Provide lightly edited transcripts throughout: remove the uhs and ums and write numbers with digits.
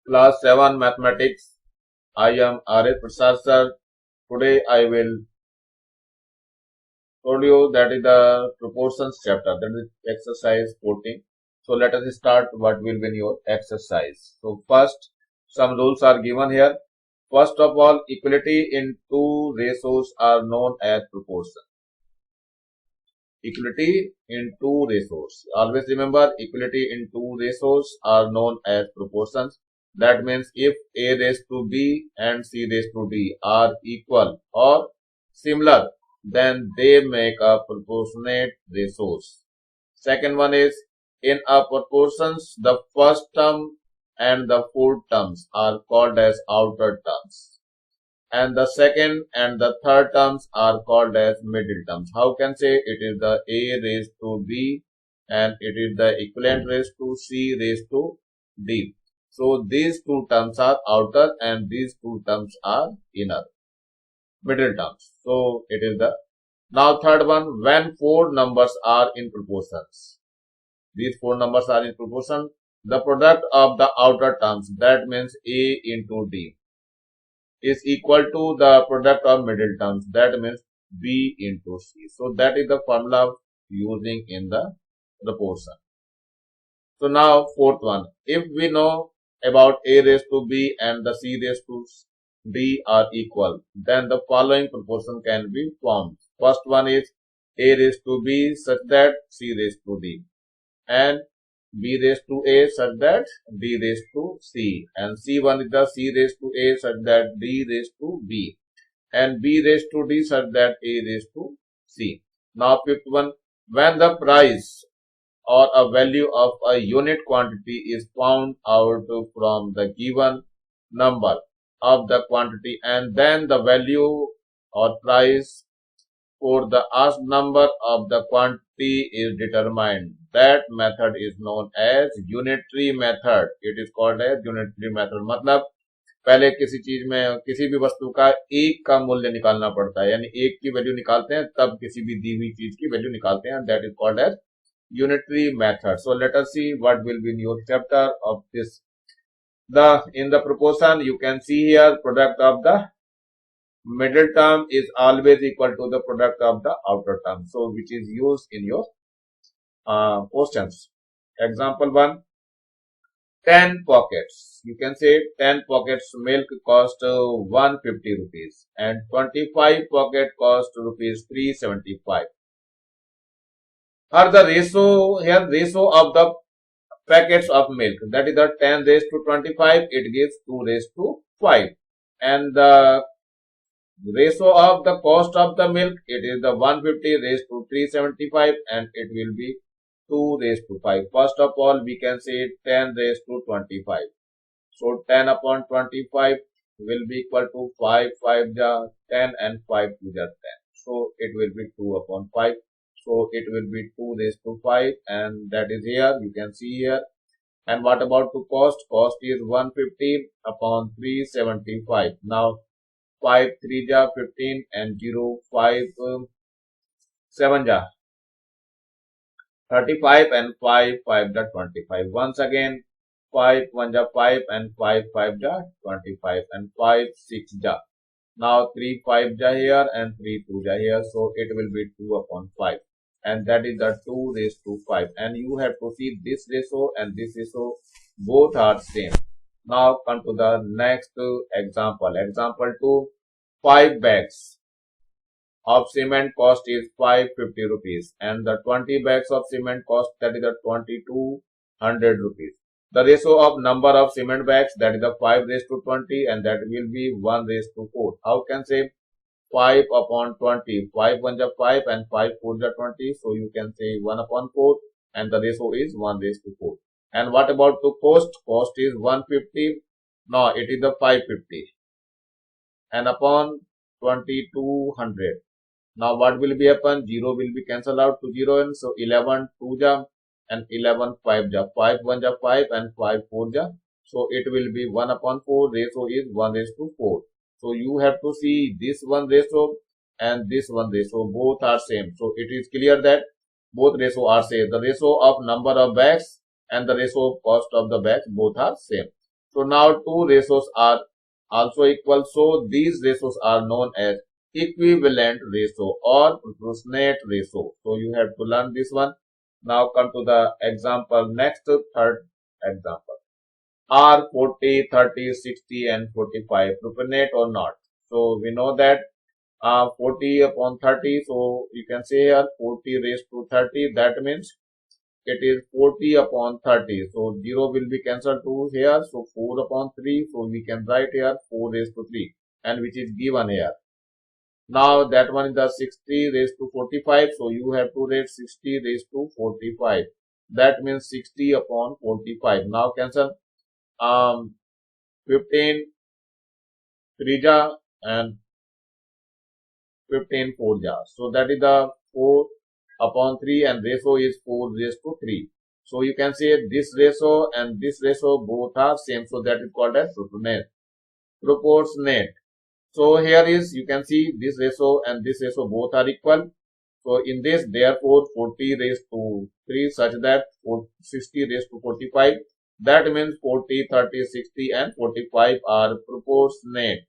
Class 7 Mathematics. I am R.S. Prasad sir. Today I will told you that is the proportions chapter, that is exercise 14. So let us start what will be your exercise. So first some rules are given here. First of all, equality in two ratios are known as proportion. Equality in two ratios. Always remember, equality in two ratios are known as proportions. That means if A raised to B and C raised to D are equal or similar, then they make a proportionate ratios. Second one is, in a proportions, the first term and the fourth terms are called as outer terms, and the second and the third terms are called as middle terms. How can say it is the A raised to B and it is the equivalent raised to C raised to D. So these two terms are outer and these two terms are inner, middle terms. So it is the, now third one, when four numbers are in proportions. These four numbers are in proportion. The product of the outer terms, that means A into D, is equal to the product of middle terms, that means B into C. So that is the formula using in the proportion. So now fourth one, if we know about A raised to B and the C raised to D are equal, then the following proportion can be formed. First one is A raised to B such that C raised to D, and B raised to A such that D raised to C, and C1 is the C raised to A such that D raised to B, and B raised to D such that A raised to C. Now fifth one, when the price or a value of a unit quantity is found out from the given number of the quantity, and then the value or price for the asked number of the quantity is determined, that method is known as unitary method. It is called as unitary method. मतलब पहले किसी चीज में, किसी भी वस्तु का एक का मूल्य निकालना पड़ता है, यानी एक की वैल्यू निकालते हैं तब किसी भी दी हुई चीज की वैल्यू निकालते हैं. That is called as unitary method. So let us see what will be in your chapter of this. In the proportion you can see here, product of the middle term is always equal to the product of the outer term. So which is used in your questions. Example 1, 10 pockets. You can say 10 pockets milk cost 150 rupees and 25 pocket cost rupees 375. Or the ratio here, ratio of the packets of milk, that is the 10 raised to 25, it gives 2 raised to 5, and the ratio of the cost of the milk, it is the 150 raised to 375 and it will be 2 raised to 5. First of all, we can say 10 raised to 25. So 10 upon 25 will be equal to 5, 5 ja 10 and 5 to ja 10. So it will be 2 upon 5. So it will be 2 raised to 5 and that is here, you can see here. And what about the cost? Cost is 150 upon 375. Now 5 3 ja 15 and 0 5 7 ja 35 and 5 5 ja 25. Once again 5 1 ja 5 and 5 5 ja 25 and 5 6 ja. Now 3 5 ja here and 3 2 ja here. So it will be 2 upon 5 and that is the 2 raised to 5, and you have to see this ratio and this ratio both are same. Now come to the next example. Example 2, 5 bags of cement cost is 550 rupees and the 20 bags of cement cost, that is the 2200 rupees. The ratio of number of cement bags, that is the 5 raised to 20 and that will be 1 raised to 4. How can say 5 upon 20, 5 1 ja 5 and 5 4 ja 20. So you can say 1 upon 4 and the ratio is 1 raised to 4. And what about the cost? Cost is 150. No, it is the 550 and upon 2200. Now what will be happen? 0 will be cancelled out to 0 and so 11 2 ja and 11 5 ja, 5 1 ja 5 and 5 4 ja. So it will be 1 upon 4, ratio is 1 raised to 4. So you have to see this one ratio and this one ratio, both are same. So it is clear that both ratio are same. The ratio of number of bags and the ratio of cost of the bags both are same. So now two ratios are also equal. So these ratios are known as equivalent ratio or proportionate ratio. So you have to learn this one. Now come to the example next, third example. Are 40, 30, 60 and 45 proportionate or not? So we know that 40 upon 30, so you can say here 40 raised to 30, that means it is 40 upon 30. So 0 will be cancelled to here. So 4 upon 3. So we can write here 4 raised to 3 and which is given here. Now that one is the 60 raised to 45. So you have to write 60 raised to 45. That means 60 upon 45. Now cancel 15 3 ja and 15 4 ja. So that is the 4 upon 3 and ratio is 4 raised to 3. So you can say this ratio and this ratio both are same. So that is called as proportionate. Proportionate. So here is you can see this ratio and this ratio both are equal. So in this therefore 40 raised to 3 such that 60 raised to 45. That means 40, 30, 60 and 45 are proportionate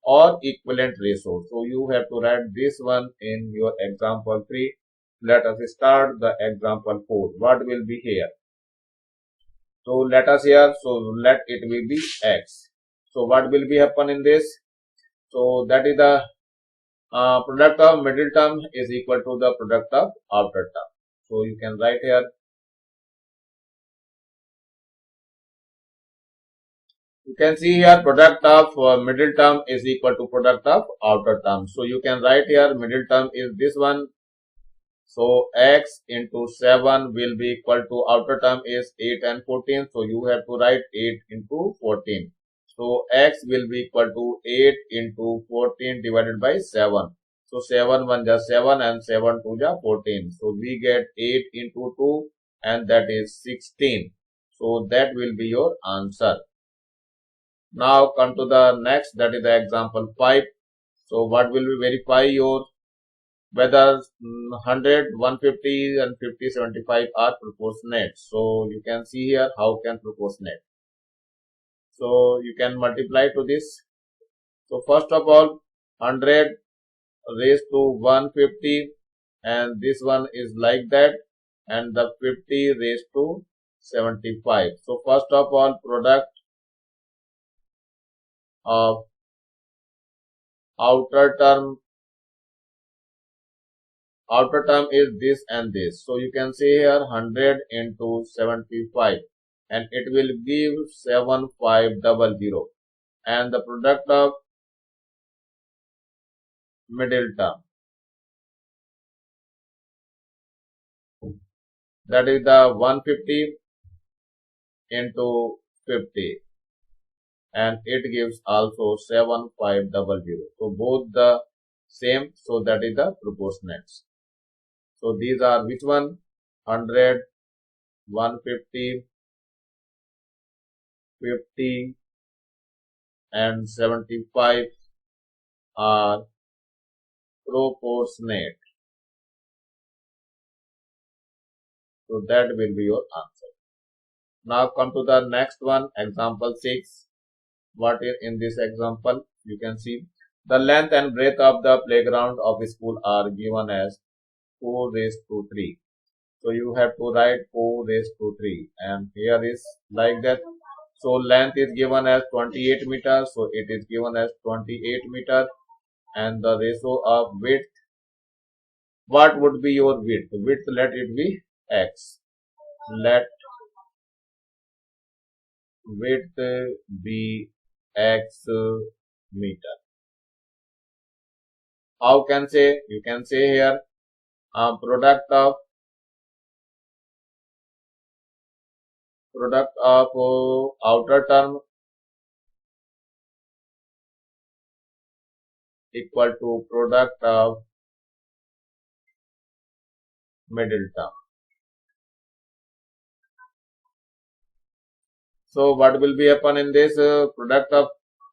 or equivalent ratio. So you have to write this one in your example 3. Let us start the example 4. What will be here? So let us here. So let it will be x. So what will be happen in this? So that is the product of middle term is equal to the product of outer term. So you can write here. You can see here product of middle term is equal to product of outer term. So you can write here middle term is this one. So x into 7 will be equal to outer term is 8 and 14. So you have to write 8 into 14. So x will be equal to 8 into 14 divided by 7. So 7 1 ja 7 and 7 2 ja 14. So we get 8 into 2 and that is 16. So that will be your answer. Now come to the next, that is the example 5. So what will we verify your whether 100, 150 and 50, 75 are proportionate. So you can see here how can proportionate. So you can multiply to this. So first of all 100 raised to 150 and this one is like that and the 50 raised to 75. So first of all product of outer term is this and this. So you can say here 100 into 75 and it will give 7500 and the product of middle term, that is the 150 into 50 and it gives also 7500. So both the same, so that is the proportionates. So these are which one? 100, 150, 50 and 75 are proportionate. So that will be your answer. Now come to the next one, example 6. What is in this example? You can see the length and breadth of the playground of a school are given as 4 raised to 3. So you have to write 4 raised to 3 and here is like that. So length is given as 28 meters. So it is given as 28 meter and the ratio of width. What would be your width? Width, let it be x. Let width be x meter. How can say? You can say here product of outer term equal to product of middle term. So what will be happen in this product of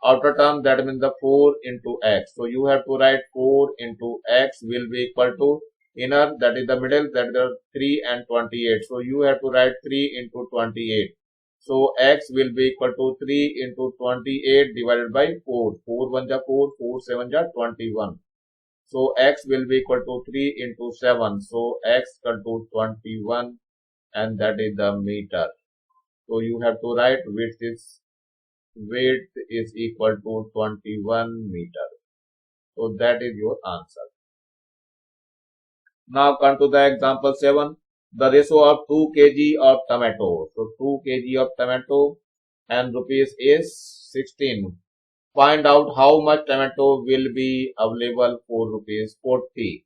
outer term, that means the 4 into x. So you have to write 4 into x will be equal to inner, that is the middle, that is 3 and 28. So you have to write 3 into 28. So x will be equal to 3 into 28 divided by 4. 4 1 ja 4, 4 7 ja 21. So x will be equal to 3 into 7. So x equal to 21, and that is the meter. So you have to write width is equal to 21 meter. So that is your answer. Now come to the example 7. The ratio of 2 kg of tomato. So 2 kg of tomato and rupees is 16. Find out how much tomato will be available for rupees 40.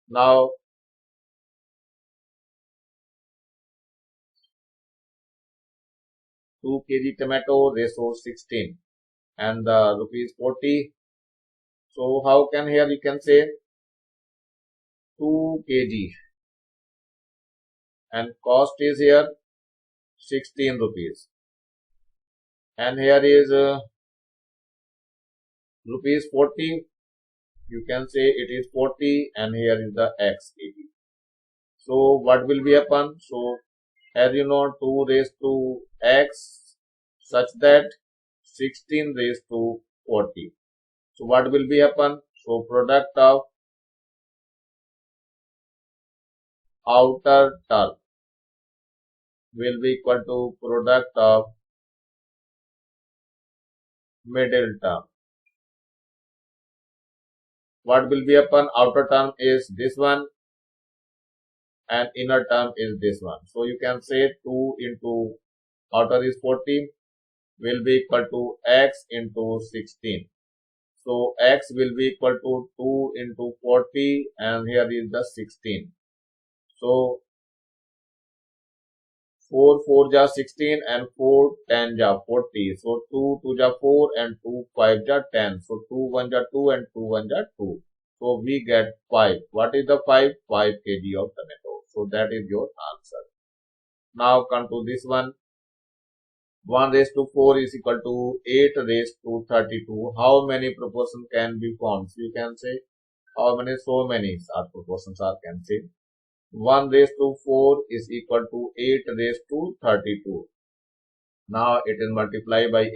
Now 2 kg tomato ratio 16 and the rupees 40. So how can here you can say 2 kg and cost is here 16 rupees, and here is rupees 40. You can say it is 40, and here is the x kg. So what will be happen? So as you know, 2 raised to x such that 16 raised to 40. So what will be happen? So product of outer term will be equal to product of middle term. What will be happen? Outer term is this one and inner term is this one. So you can say 2 into outer is 40 will be equal to x into 16. So x will be equal to 2 into 40, and here is the 16. So 4 4 ja 16 and 4 10 ja 40. So 2 2 ja 4 and 2 5 ja 10. So 2 1 ja 2 and 2 1 ja 2. So we get 5. What is the 5? 5 kg of tomato. So that is your answer. Now come to this one. 1 raised to 4 is equal to 8 raised to 32. How many proportions can be formed? So you can say how many, so many are proportions are can say. 1 raised to 4 is equal to 8 raised to 32. Now it is multiplied by 8.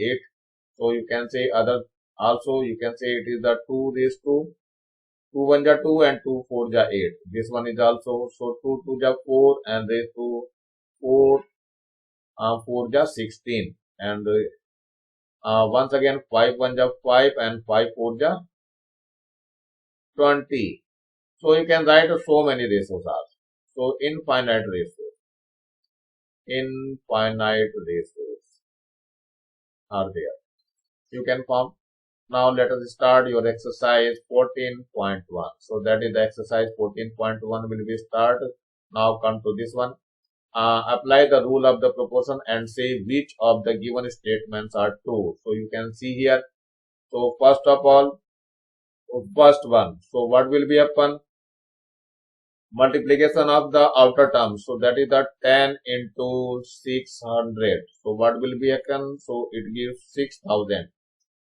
So you can say other, also you can say it is the 2 raised to 2 1 ja 2 and 2 4 ja 8. This one is also, so 2 2 ja 4 and raised to 4 4 ja 16, and once again 5 1 ja 5 and 5 4 ja 20. So you can write so many ratios are. So infinite ratios are there. You can form. Now let us start your exercise 14.1. So that is the exercise 14.1 will be start. Now come to this one. Apply the rule of the proportion and say which of the given statements are true. So you can see here. So first of all, first one. So what will be happen? Multiplication of the outer term. So that is the 10 into 600. So what will be happen? So it gives 6000.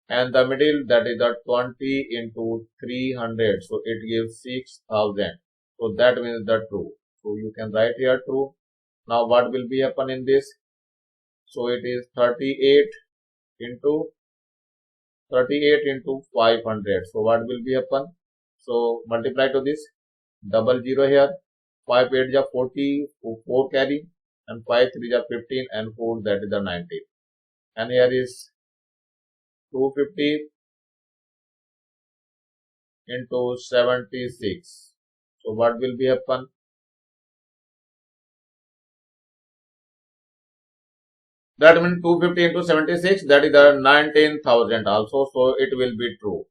And the middle, that is the 20 into 300. So it gives 6000. So that means the true. So you can write here true. Now what will be happen in this? So it is 38 into 500. So what will be happen? So multiply to this, double 0 here, 5 8 ja 40, 4 carry, and 5 3 ja 15, and 4 that is the 90. And here is 250 into 76. So what will be happen? That means 250 into 76, that is the 19,000 also. So it will be true.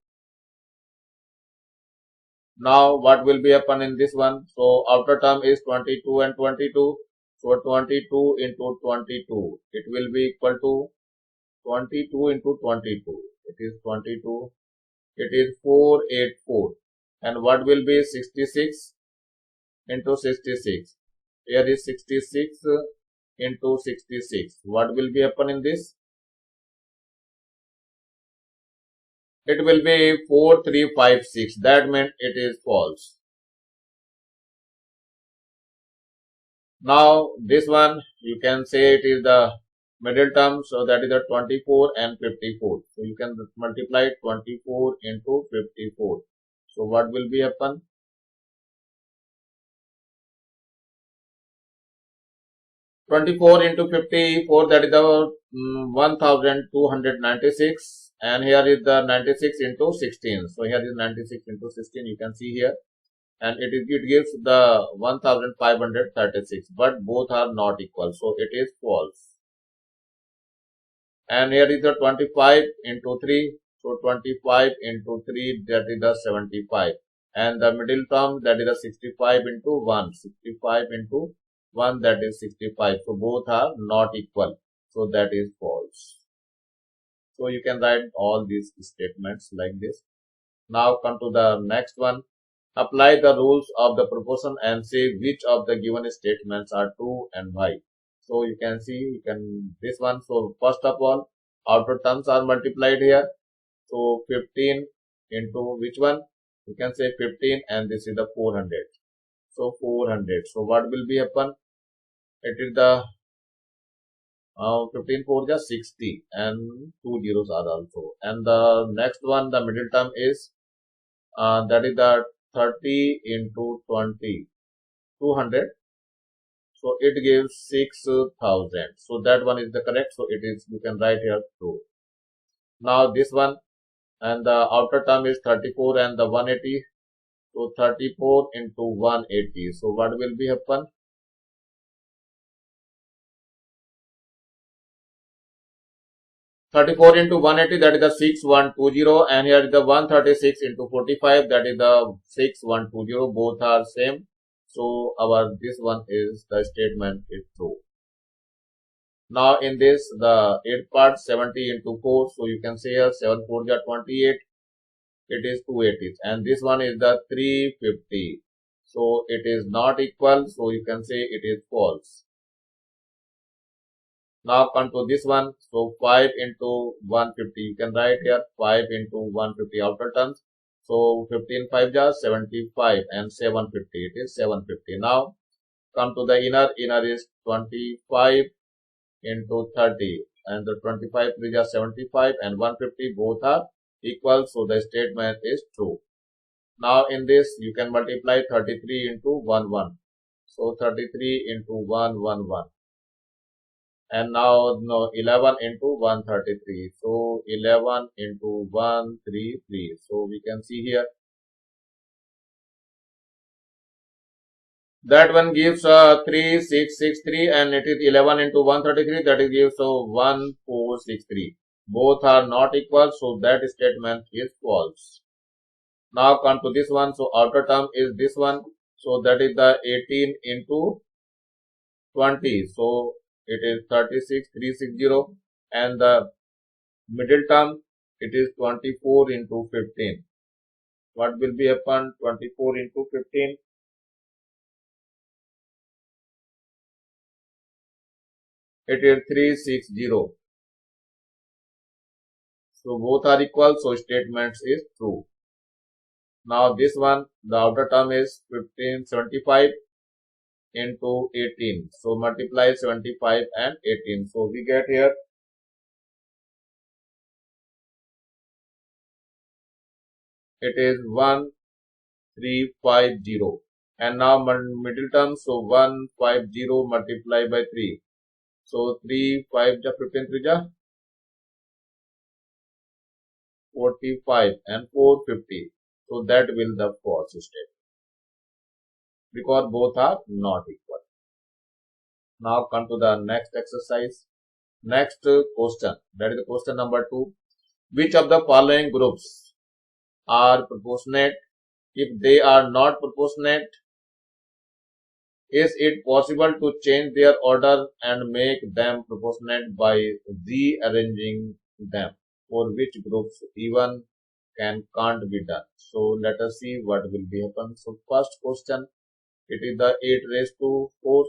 Now what will be happen in this one? So outer term is 22 and 22. So 22 into 22. It will be equal to 22 into 22. It is 22. It is 484. And what will be 66 into 66? Here is 66 into 66. What will be happen in this? It will be 4356. That means it is false. Now this one you can say it is the middle term, so that is the 24 and 54. So you can multiply 24 into 54. So what will be happen? 24 into 54, that is the 1296, and here is the 96 into 16. So here is 96 into 16, you can see here, and it gives the 1536, but both are not equal, so it is false. And here is the 25 into 3, so 25 into 3, that is the 75, and the middle term, that is the 65 into 1, 65 into 1, that is 65, so both are not equal, so that is false. So you can write all these statements like this. Now come to the next one. Apply the rules of the proportion and say which of the given statements are true and why. So you can see, this one. So first of all, outer terms are multiplied here. So 15 into which one? You can say 15, and this is the 400. So 400. So what will be happen? It is the 15 4 just 60, and two zeros are also. And the next one, the middle term is that is the 30 into 20, 200. So it gives 6,000. So that one is the correct. So it is, you can write here true. Now this one, and the outer term is 34 and the 180. So 34 into 180. So what will be happen? 34 into 180, that is the 6120, and here is the 136 into 45, that is the 6120. Both are same. So this one is the statement is true. Now in this, the 8 part, 70 into 4, so you can say here 7 4 is 28, it is 280, and this one is the 350. So it is not equal, so you can say it is false. Now come to this one. So 5 into 150, you can write here 5 into 150 outer terms. So 15 5 is 75, and 750, it is 750. Now come to the inner is 25 into 30, and the 25 3 is 75, and 150, both are equal, so the statement is true. Now in this, you can multiply 33 into 1 1. So 33 into 1 1 1. And now 11 into 133. So 11 into 133. So we can see here that one gives 3663, and it is 11 into 133, that is gives 1463. Both are not equal, so that statement is false. Now come to this one. So outer term is this one. So that is the 18 into 20. So it is 36360, and the middle term, it is 24 into 15. What will be happen? 24 into 15. It is 360. So both are equal, so statements is true. Now this one, the outer term is 1575 into 18. So multiply 75 and 18. So we get here it is 1350. And now middle term, so 150 multiplied by 3. So 3 5 ja 15 3 ja 45, and 450. So that will the false state, because both are not equal. Now come to the next exercise. Next question, that is the question number 2. Which of the following groups are proportionate? If they are not proportionate, is it possible to change their order and make them proportionate by rearranging them? For which groups even can't be done? So let us see what will be happen. So first question, it is the 8 raised to 4.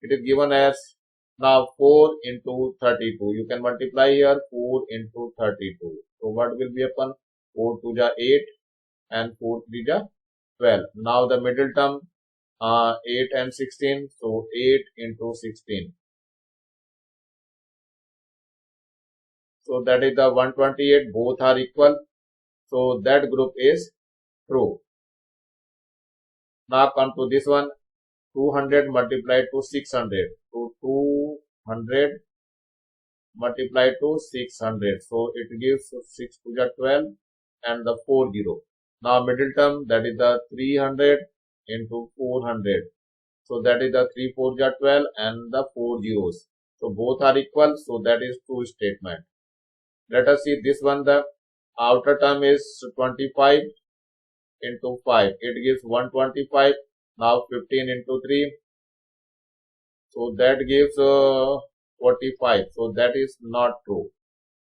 It is given as now 4 into 32. You can multiply here 4 into 32. So what will be happen? 4 2 ja 8, and 4 3 ja 12. Now the middle term, 8 and 16. So 8 into 16. So that is the 128, both are equal. So that group is true. Now come to this one, 200 multiplied to 600. So 200 multiplied to 600. So it gives 6 to the 12 and the 40. Now middle term, that is the 300 into 400. So that is the 3 4 ja 12 and the 4 zeros. So both are equal. So that is true statement. Let us see this one. The outer term is 25 into 5. It gives 125. Now 15 into 3. So that gives 45. So that is not true.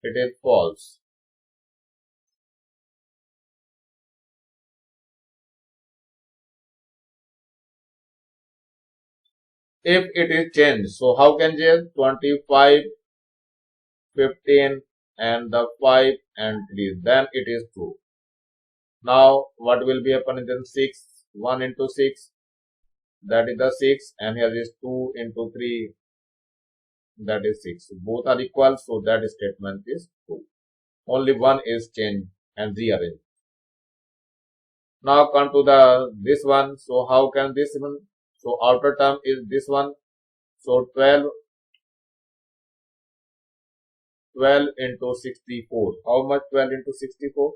It is false. If it is changed, so how can change? 25, 15 and the 5 and 3. Then it is true. Now what will be happen in then 6? 1 into 6. That is the 6 and here is 2 into 3. That is 6. Both are equal. So that statement is true. Only one is changed and rearranged. Now come to this one. So how can this one? So outer term is this one. So 12 into 64. How much 12 into 64?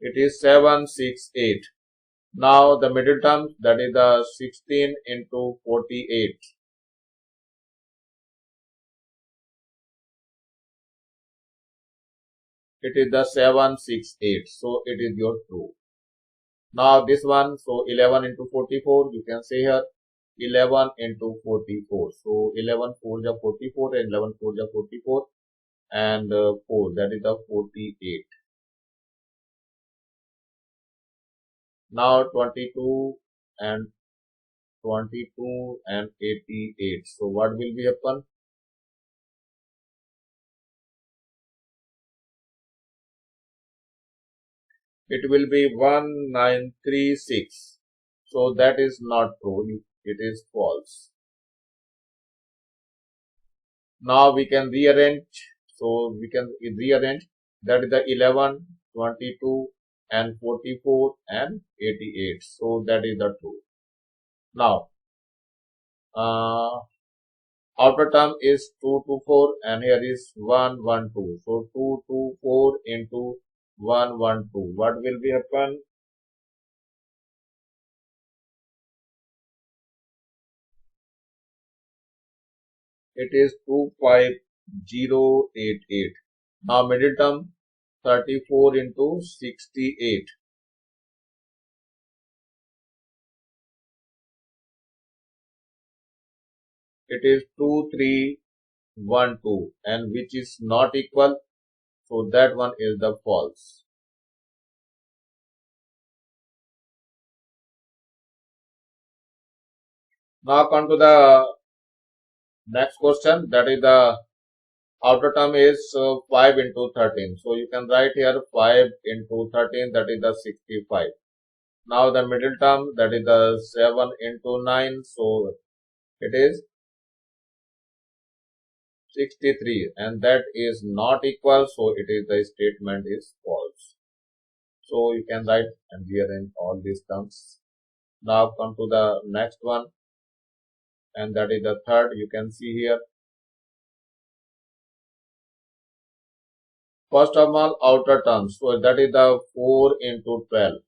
It is 768. Now the middle term, that is the 16 into 48. It is the 768. So it is your true. Now this one, so 11 into 44, you can say here 11 into 44. So 11 4 ja 44 and 11 4 ja 44 and 4, that is the 48. Now 22 and 88. So what will be happen? It will be 1936. So that is not true. It is false. Now we can rearrange. So we can rearrange. That is the 11, 22 and 44 and 88. So that is the true. Now, outer term is 2 to 4 and here is 1, 1, 2. So 2 to 4 into 1, 1, 2. What will be happen? It is 25088. Now middle term 34 into 68. It is 2312 and which is not equal. So that one is the false. Now come to the next question, that is the outer term is 5 into 13. So you can write here 5 into 13, that is the 65. Now the middle term, that is the 7 into 9. So it is 63 and that is not equal. So it is the statement is false. So you can write and rearrange all these terms. Now come to the next one and that is the third. You can see here. First of all, outer terms. So that is the 4 into 12.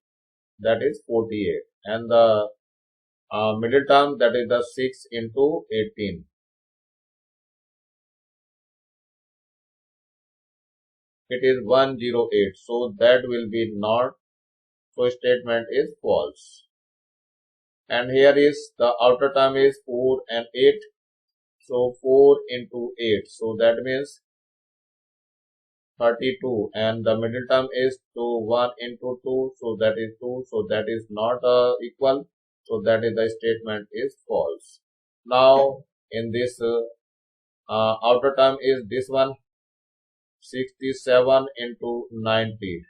That is 48. And the middle term, that is the 6 into 18. It is 108. So that will be not. So statement is false. And here is the outer term is 4 and 8. So 4 into 8. So that means 32 and the middle term is 1 into 2. So that is 2. So that is not equal. So that is the statement is false. Now in this outer term is this one 67 into 90.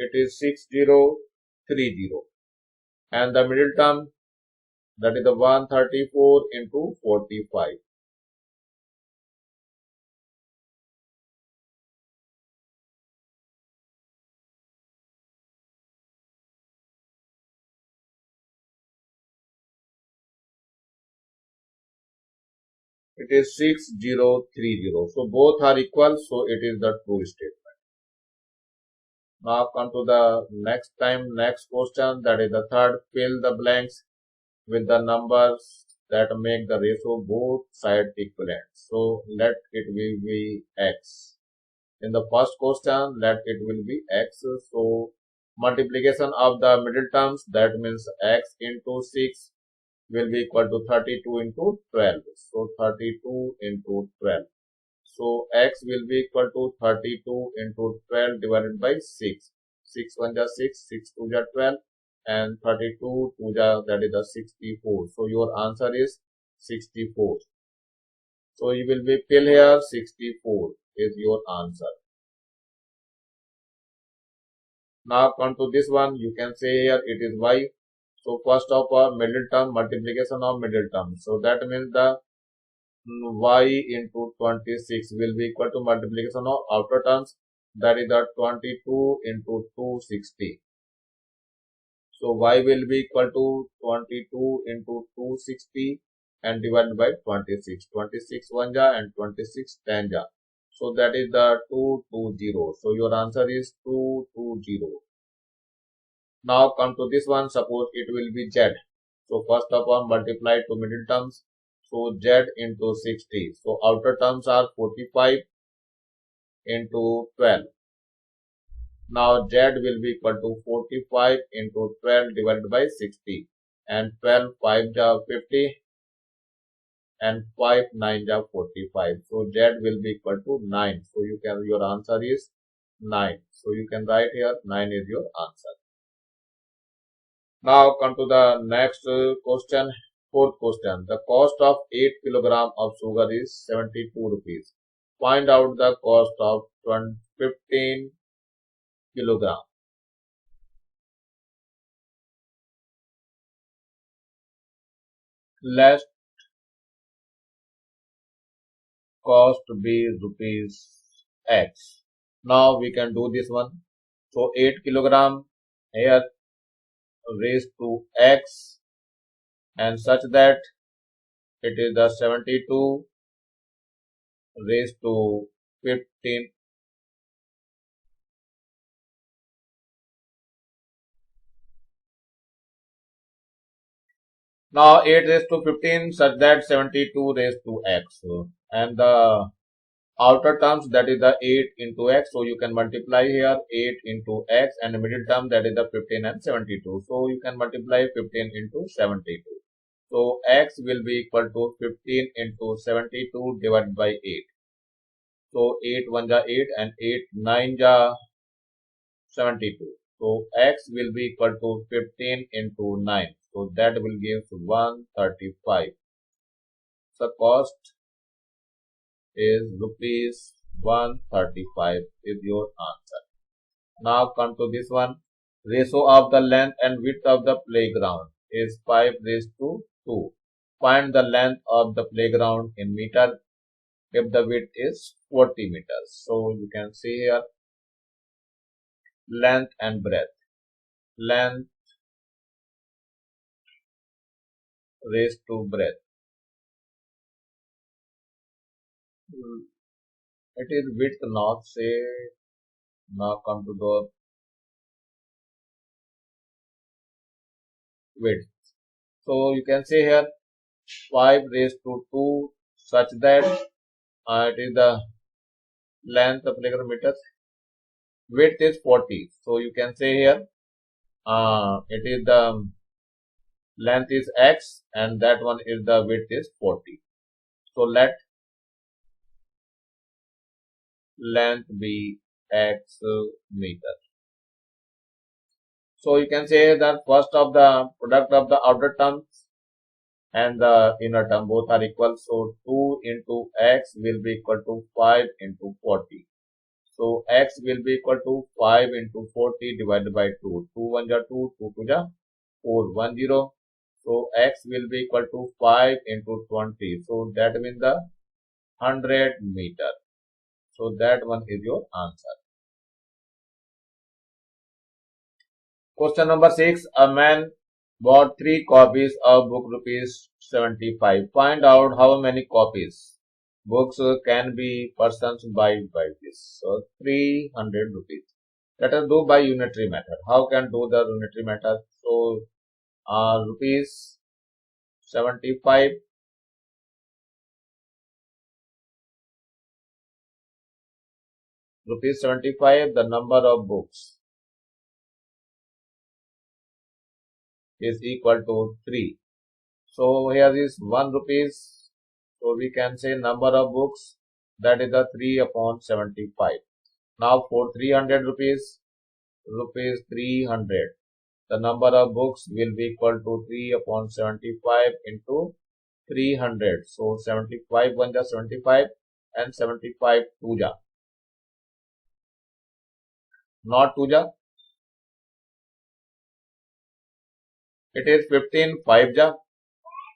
it is 6030, and the middle term, that is the 134 into 45. It is 6030. So both are equal, so it is the true statement. Now come to the next question, that is the third. Fill the blanks with the numbers that make the ratio both sides equivalent. So let it will be x. In the first question, let it will be x. So multiplication of the middle terms, that means x into 6 will be equal to 32 into 12. So 32 into 12. So x will be equal to 32 into 12 divided by 6. 6 1 ja 6, 6 2 ja 12, and 32 2 ja, that is the 64. So your answer is 64. So you will be fill here 64 is your answer. Now come to this one, you can say here it is y. So first of all, middle term, multiplication of middle term. So that means the y into 26 will be equal to multiplication of outer terms, that is the 22 into 260. So y will be equal to 22 into 260 and divided by 26. 26 1 ja and 26 10 ja. So that is the 220. So your answer is 220. Now come to this one, suppose it will be z. So first of all, multiply to middle terms. So z into 60. So outer terms are 45 into 12. Now z will be equal to 45 into 12 divided by 60. And 12 5 ja 50 and 5 9 ja 45. So z will be equal to 9. So your answer is 9. So you can write here 9 is your answer. Now come to the next question, fourth question. The cost of 8 kg of sugar is 72 rupees. Find out the cost of 15 kg. Let cost be rupees x. Now we can do this one. So 8 kg here raised to x, and such that it is the 72 raised to 15. Now 8 raised to 15 such that 72 raised to x, and the outer terms, that is the 8 into x. So you can multiply here 8 into x, and the middle term, that is the 15 and 72. So you can multiply 15 into 72. So x will be equal to 15 into 72 divided by 8. So 8 1 ja 8 and 8 9 ja 72. So x will be equal to 15 into 9. So that will give 135. So cost is rupees 135 is your answer. Now come to this one. Ratio of the length and width of the playground is 5 raised to 2. Find the length of the playground in meter if the width is 40 meters. So you can see here length and breadth. Length raised to breadth. It is width, not say. Now come to the width. So you can say here 5 raised to 2 such that it is the length of playground meters. Width is 40. So you can say here it is the length is x and that one is the width is 40. So let length be x meter. So you can say that first of the product of the outer terms and the inner term both are equal. So 2 into x will be equal to 5 into 40. So x will be equal to 5 into 40 divided by 2. 2 1 ja 2, 2 2 ja 4, 1 0. So x will be equal to 5 into 20. So that means the 100 meter. So that one is your answer. Question number 6. A man bought 3 copies of book rupees 75. Find out how many copies books can be persons buy by this. So 300 rupees. Let us do by unitary method. How can do the unitary method? So rupees 75 the number of books is equal to 3. So here is 1 rupees. So we can say number of books, that is the 3 upon 75. Now for 300 rupees 300. The number of books will be equal to 3 upon 75 into 300. So 75 1 ja 75 and 75 2 ja. Not 2 ja. It is 15 5 ja.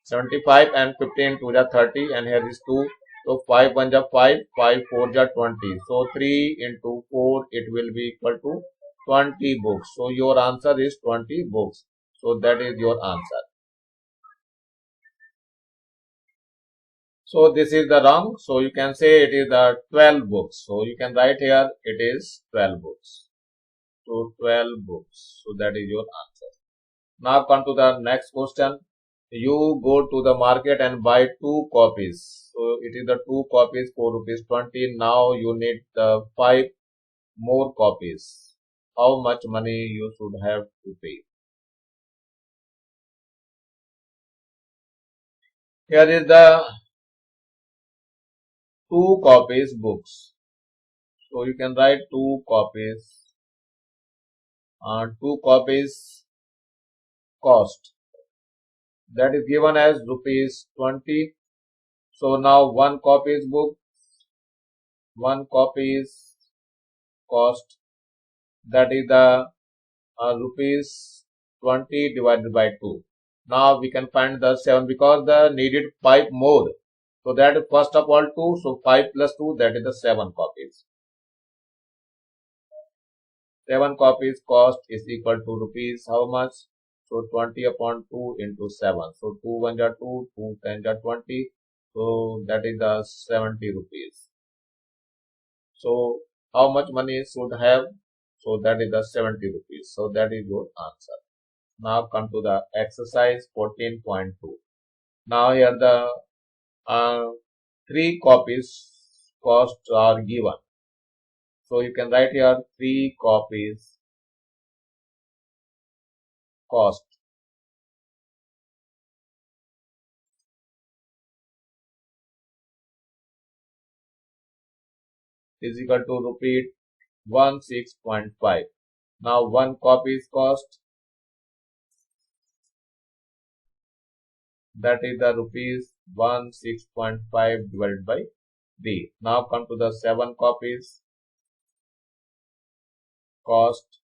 75 and 15 2 ja 30 and here is 2. So 5 1 ja 5, 5 4 ja 20. So 3 into 4 it will be equal to 20 books. So your answer is 20 books. So that is your answer. So this is the wrong. So you can say it is the 12 books. So you can write here it is 12 books. So 12 books. So that is your answer. Now come to the next question. You go to the market and buy 2 copies. So it is the 2 copies for rupees 20. Now you need the 5 more copies. How much money you should have to pay? Here is the 2 copies books. So you can write 2 copies. 2 copies cost. That is given as rupees 20. So now 1 copy is book. 1 copy is cost. That is the rupees 20 divided by 2. Now we can find the 7 because the needed 5 more. So that is first of all 2. So 5 plus 2 that is the 7 copies. 7 copies cost is equal to rupees how much? So 20 upon 2 into 7. So 2 1 ja 2, 2 10 ja 20. So that is the 70 rupees. So how much money should have? So that is the 70 rupees. So that is your answer. Now come to the exercise 14.2. Now here the 3 copies cost are given. So you can write here 3 copies cost is equal to rupees 16.5. Now 1 copies cost, that is the rupees 16.5 divided by 3. Now come to the 7 copies cost,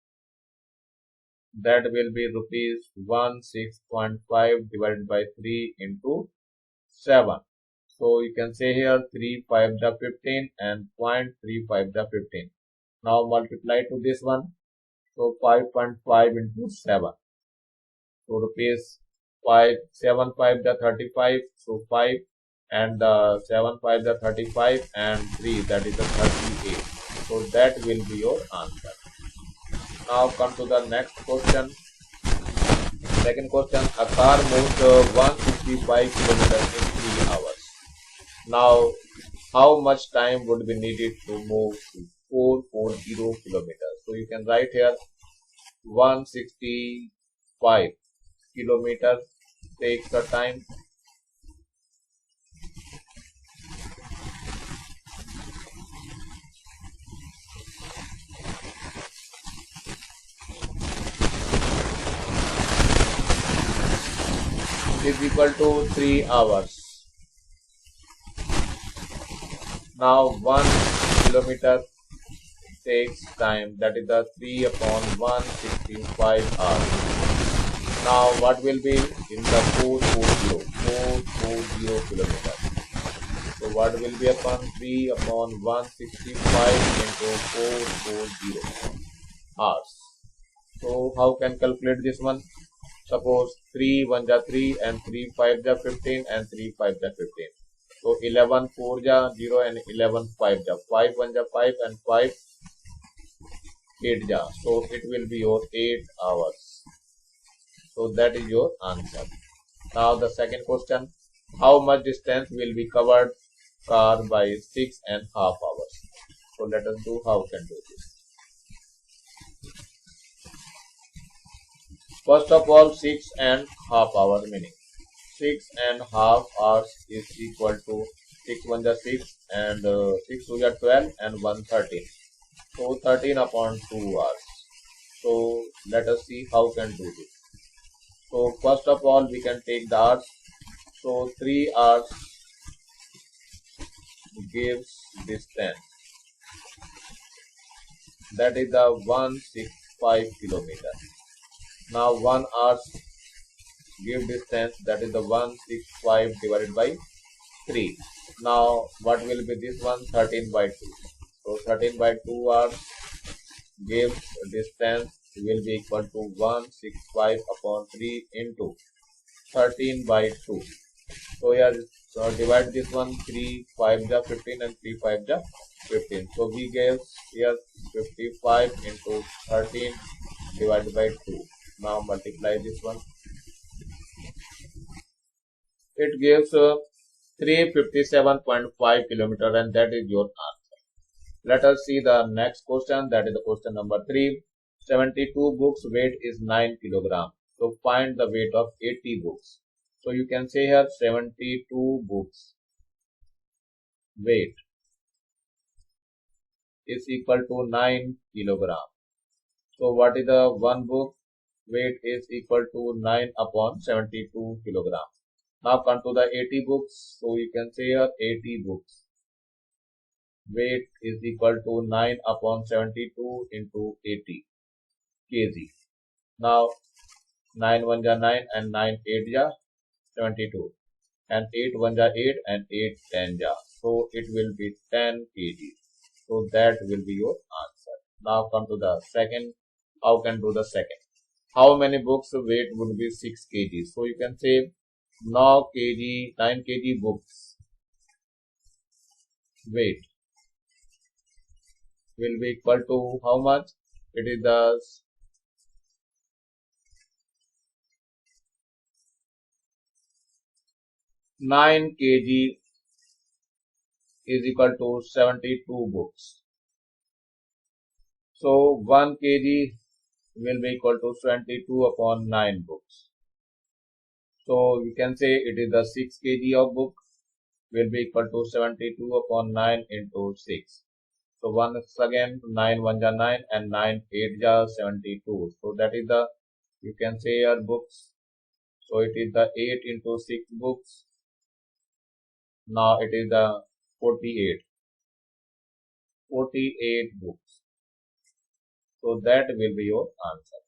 that will be rupees 16.5 divided by 3 into 7. So you can say here 3 5 ja 15 and 0.35 ja 15. Now multiply to this one. So 5.5 into 7. So rupees 5 7 5 ja 35. So 5 and 7 5 ja 35 and 3 that is the 38. So that will be your answer. Now come to the next question. Second question. A car moved 165 kilometers in 3 hours. Now how much time would be needed to move 440 kilometers? So you can write here 165 kilometers takes the time. Is equal to 3 hours. Now 1 kilometer takes time, that is the 3 upon 165 hours. Now what will be in the 440 kilometers? So what will be upon 3 upon 165 into 440 hours. So how can calculate this one? Suppose 3 1 ja 3 and 3 5 ja 15 and 3 5 ja 15. So 11 4 ja 0 and 11 5 ja 5 1 ja 5 and 5 8 ja. So it will be your 8 hours. So that is your answer. Now the second question, how much distance will be covered car by 6.5 hours? So let us do how can do this. First of all, 6.5 hours meaning 6.5 hours is equal to 6 1 ja 6 and 6 2 ja 12 and 1 13. So 13 upon 2 hours. So let us see how can do this. So first of all, we can take the hours. So 3 hours gives distance, that is the 165 kilometer. Now 1 hour give distance, that is the 165 divided by 3. Now what will be this one? 13 by 2. So 13 by 2 hours gives distance will be equal to 165 upon 3 into 13 by 2. So here, so divide this one, 3 5 ja 15 and 3 5 ja 15. So we gave here 55 into 13 divided by 2. Now multiply this one. It gives 357.5 kilometer, and that is your answer. Let us see the next question, that is the question number 3. 72 books weight is 9 kilogram. So find the weight of 80 books. So you can say here 72 books weight is equal to 9 kilogram. So what is the one book weight is equal to 9 upon 72 kilogram. Now come to the 80 books. So you can say here 80 books weight is equal to 9 upon 72 into 80 kg. Now 9 1 ja 9 and 9 8 ja 72 and 8 1 ja 8 and 8 10 ja. So it will be 10 kg. So that will be your answer. Now come to the second. How can do the second? How many books weight would be 6 kg? So you can say 9 kg books weight will be equal to how much? It is the 9 kg is equal to 72 books. So 1 kg will be equal to 72 upon 9 books. So you can say it is the 6 kg of book will be equal to 72 upon 9 into 6. So once again 9 1 ja 9 and 9 8 ja 72. So that is the, you can say your books. So it is the 8 into 6 books. Now it is the 48 books. So that will be your answer.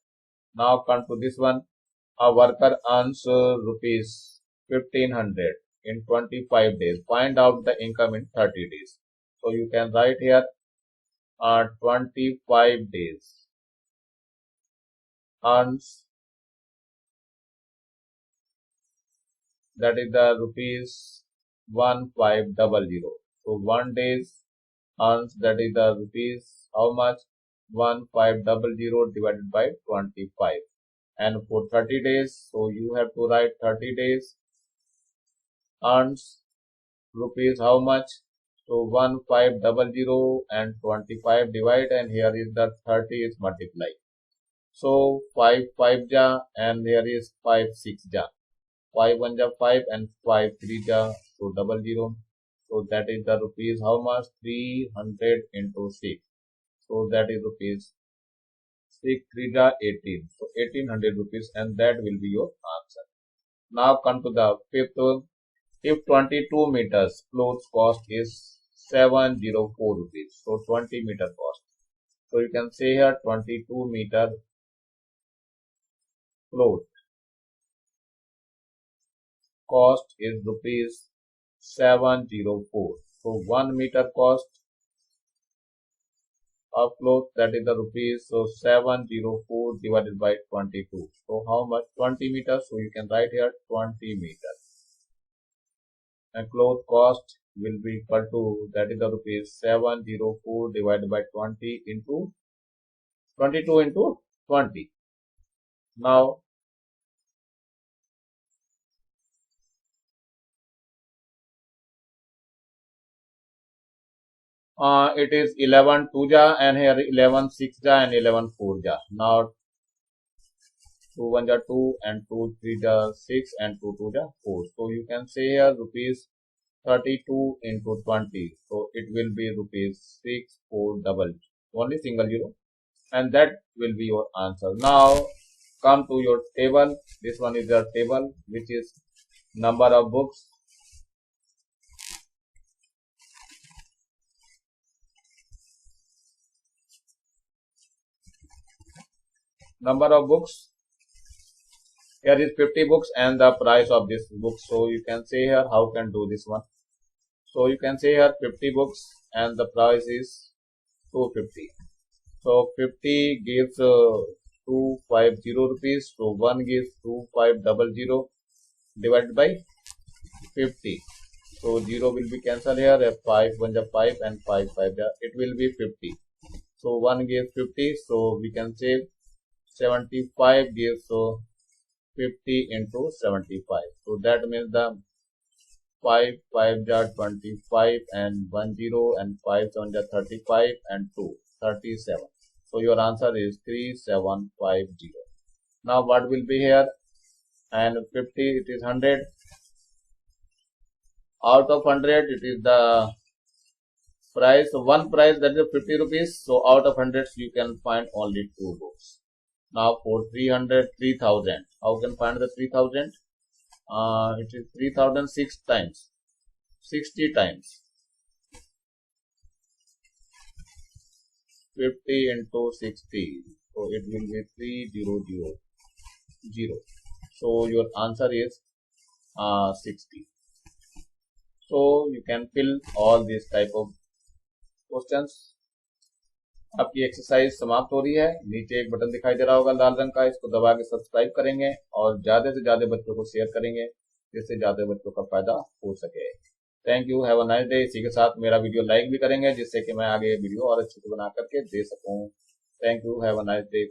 Now come to this one. A worker earns rupees 1500 in 25 days. Find out the income in 30 days. So you can write here 25 days earns, that is the rupees 1500. So 1 days earns, that is the rupees how much? 1500 divided by 25. And for 30 days, so you have to write 30 days earns rupees how much? So 1500 and 25 divide, and here is the 30 is multiply. So 5 5 ja and here is 5 6 ja. 5 1 ja 5 and 5 3 ja, so 00. So that is the rupees how much? 300 into 6. So that is rupees 6 3 ja 18. So 1800 rupees, and that will be your answer. Now come to the fifth one. If 22 meters clothes cost is 704 rupees. So 20 meter cost. So you can say here 22 meter cloth cost is rupees 704. So 1 meter cost of cloth, that is the rupees. So 704 divided by 22. So how much? 20 meters. So you can write here 20 meters. And cloth cost will be equal to, that is the rupees 704 divided by 20 into 22 into 20. Now it is 11 2 ja and here 11 6 ja and 11 4 ja. Now 2 1 ja 2 and 2 3 ja 6 and 2 2 ja 4. So you can say here rupees 32 into 20. So it will be rupees 6400. Only single zero. And that will be your answer. Now come to your table. This one is your table, which is number of books. Number of books. Here is 50 books and the price of this book. So you can say here how can do this one. So you can say here 50 books and the price is 250. So 50 gives 250 rupees. So 1 gives 2500 divided by 50. So 0 will be cancelled here. 5 1 ja 5 and 5 5 ja. It will be 50. So 1 gives 50. So we can say 75 gives 50 into 75. So that means the 5 5 ja 25 and 1 0 and 5 7 ja 35 and 2 37. So your answer is 3750. Now what will be here? And 50 it is 100. Out of 100 it is the price. So one price, that is 50 rupees. So out of 100 you can find only 2 books. Now for 300 3000. How can find the 3000? It is 3000 6 times. 60 times. 50 into 60. So it will be 3000. So your answer is 60. So you can fill all these type of questions. आपकी exercise समाप्त हो रही है. नीचे एक button दिखाई दे रहा होगा लाल रंग का, इसको दबा के सब्सक्राइब करेंगे और ज्यादा से ज्यादा बच्चों को शेयर करेंगे जिससे ज्यादा बच्चों का फायदा हो सके. Thank you, have a nice day. इसी के साथ मेरा वीडियो लाइक भी करेंगे जिससे कि मैं आगे वीडियो और अच्छे से बना करके दे सकूं. Thank you, have a nice day.